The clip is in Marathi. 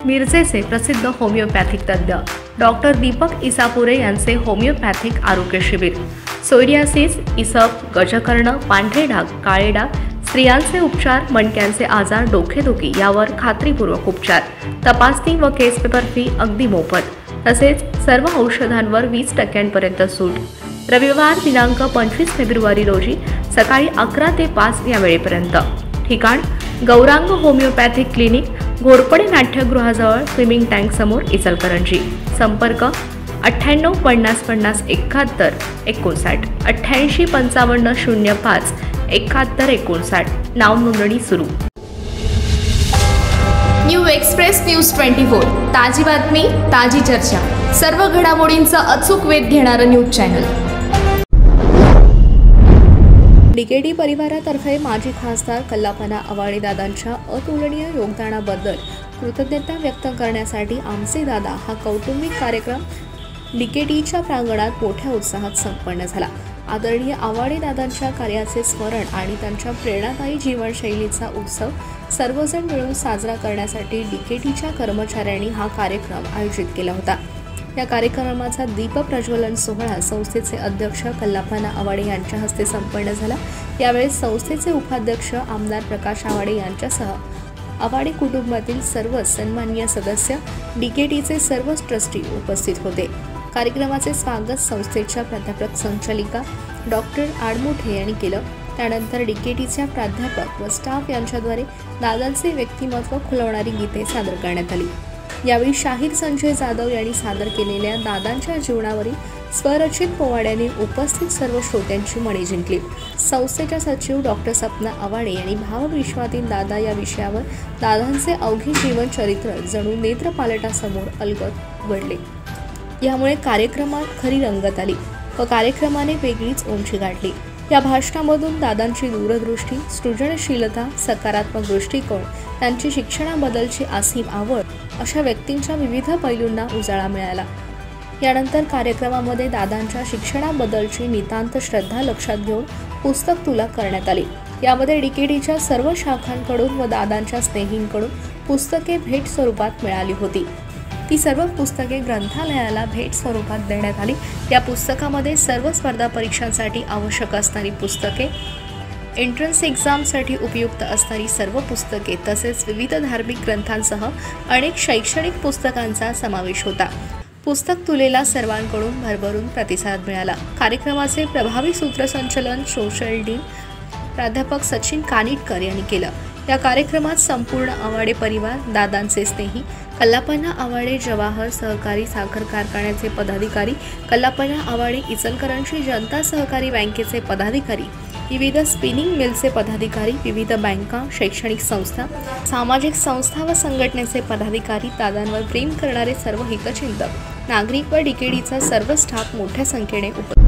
मिरजेचे प्रसिद्ध होमिओपॅथिक तज्ज्ञ डॉक्टर दीपक इसापुरे यांचे होमिओपॅथिक आरोग्य शिबिर। सोरियासिस, इसप, गजकर्ण, पांढरे डाग, काळे डाग, स्त्रियांचे उपचार, मणक्यांचे आजार, डोकेदुखी यावर खात्रीपूर्वक उपचार, तपासणी व केस पेपर फी अगदी मोफत, तसेच सर्व औषधांवर 20% सूट। रविवार दिनांक 25 फेब्रुवारी रोजी सकाळी 11 ते 5 या वेळेपर्यंत। ठिकाण गौरांग होमिओपॅथिक क्लिनिक, घोरपडे नाट्यगृहाजवळ, स्विमिंग टँक समोर, इचलकरंजी। संपर्क 98 50 50 71 59, 88 55 05 71 59। नाव नोंदणी सुरू। न्यू एक्सप्रेस न्यूज 24, ताजी बातमी, ताजी चर्चा, सर्व घडामोडींचा अचूक वेध घेणारं न्यूज चॅनल। डीकेडी परिवारातर्फे माजी खासदार कल्लापना आवाडे दादांच्या अतुलनीय योगदानाबद्दल कृतज्ञता व्यक्त करण्यासाठी आमचे दादा हा कौटुंबिक कार्यक्रम डीकेडीच्या प्रांगणात मोठ्या उत्साहात संपन्न झाला। आदरणीय आवाडे दादांच्या कार्याचे स्मरण आणि त्यांच्या प्रेरणादायी जीवनशैलीचा उत्सव सर्वजण मिळून साजरा करण्यासाठी डीकेडीच्या कर्मचाऱ्यांनी हा कार्यक्रम आयोजित केला होता। या कार्यक्रमाचा दीप प्रज्वलन सोहळा संस्थेचे अध्यक्ष कल्लापना आवाडे यांच्या हस्ते संपन्न झाला। यावेळी संस्थेचे उपाध्यक्ष आमदार प्रकाश आवाडे यांच्यासह आवाडे कुटुंबातील सर्व सन्माननीय सदस्य, डीकेडीचे सर्व ट्रस्टी उपस्थित होते। कार्यक्रमाचे स्वागत संस्थेच्या प्राध्यापक संचालिका डॉक्टर आडमुठे यांनी केलं। त्यानंतर डीकेडीच्या प्राध्यापक व स्टाफ यांच्याद्वारे दादांचे व्यक्तिमत्व खुलवणारी गीते सादर करण्यात आली। यावेळी शाहीर संजय जाधव यांनी सादर केलेल्या दादांच्या जीवनावरील स्वरचित पोवाड्याने उपस्थित सर्व श्रोत्यांची मने जिंकली। संस्थेच्या सचिव डॉक्टर सपना आवाडे यांनी भावविश्वातील दादा या विषयावर दादांचे अवघे जीवन चरित्र जणू नेत्रपालटासमोर अलगद उघडले। यामुळे कार्यक्रमात खरी रंगत आली व कार्यक्रमाने वेगळीच उंची गाठली। या भाषणामधून दादांची दूरदृष्टी, सृजनशीलता, सकारात्मक दृष्टिकोन, त्यांची शिक्षणाबद्दलची असीम आवड अशा व्यक्तींच्या विविध पैलूंना उजाळा मिळाला। यानंतर कार्यक्रमामध्ये दादांच्या शिक्षणाबद्दलची नितांत श्रद्धा लक्षात घेऊन पुस्तक तुला करण्यात आली। यामध्ये डीकेडीच्या सर्व शाखांकडून व दादांच्या स्नेहींकडून पुस्तके भेट स्वरूपात मिळाली होती। ती सर्व पुस्तके ग्रंथालयाला भेट स्वरूपात देण्यात आली। या पुस्तकामध्ये सर्व स्पर्धा परीक्षांसाठी आवश्यक असणारी पुस्तके, एंट्रन्स एक्झामसाठी उपयुक्त असणारी सर्व पुस्तके तसेच विविध धार्मिक ग्रंथांसह अनेक शैक्षणिक पुस्तकांचा समावेश होता। पुस्तक तुलेला सर्वांकडून भरभरून प्रतिसाद मिळाला। कार्यक्रमाचे प्रभावी सूत्रसंचलन सोशल डीन प्राध्यापक सचिन कानिटकर यांनी केलं। या कार्यक्रमात संपूर्ण आवाडे परिवार, दादांचे स्नेही, कल्लापना आवाडे जवाहर सहकारी साखर कारखान्याचे पदाधिकारी, कल्लापना आवाडे इचलकरंजी जनता सहकारी बँकेचे पदाधिकारी, विविध स्पिनिंग मिलचे पदाधिकारी, विविध बँका, शैक्षणिक संस्था, सामाजिक संस्था व संघटनेचे पदाधिकारी, दादांवर प्रेम करणारे सर्व हितचिंतक, नागरिक व डीकेडीचा सर्व स्टाफ मोठ्या संख्येने उपस्थित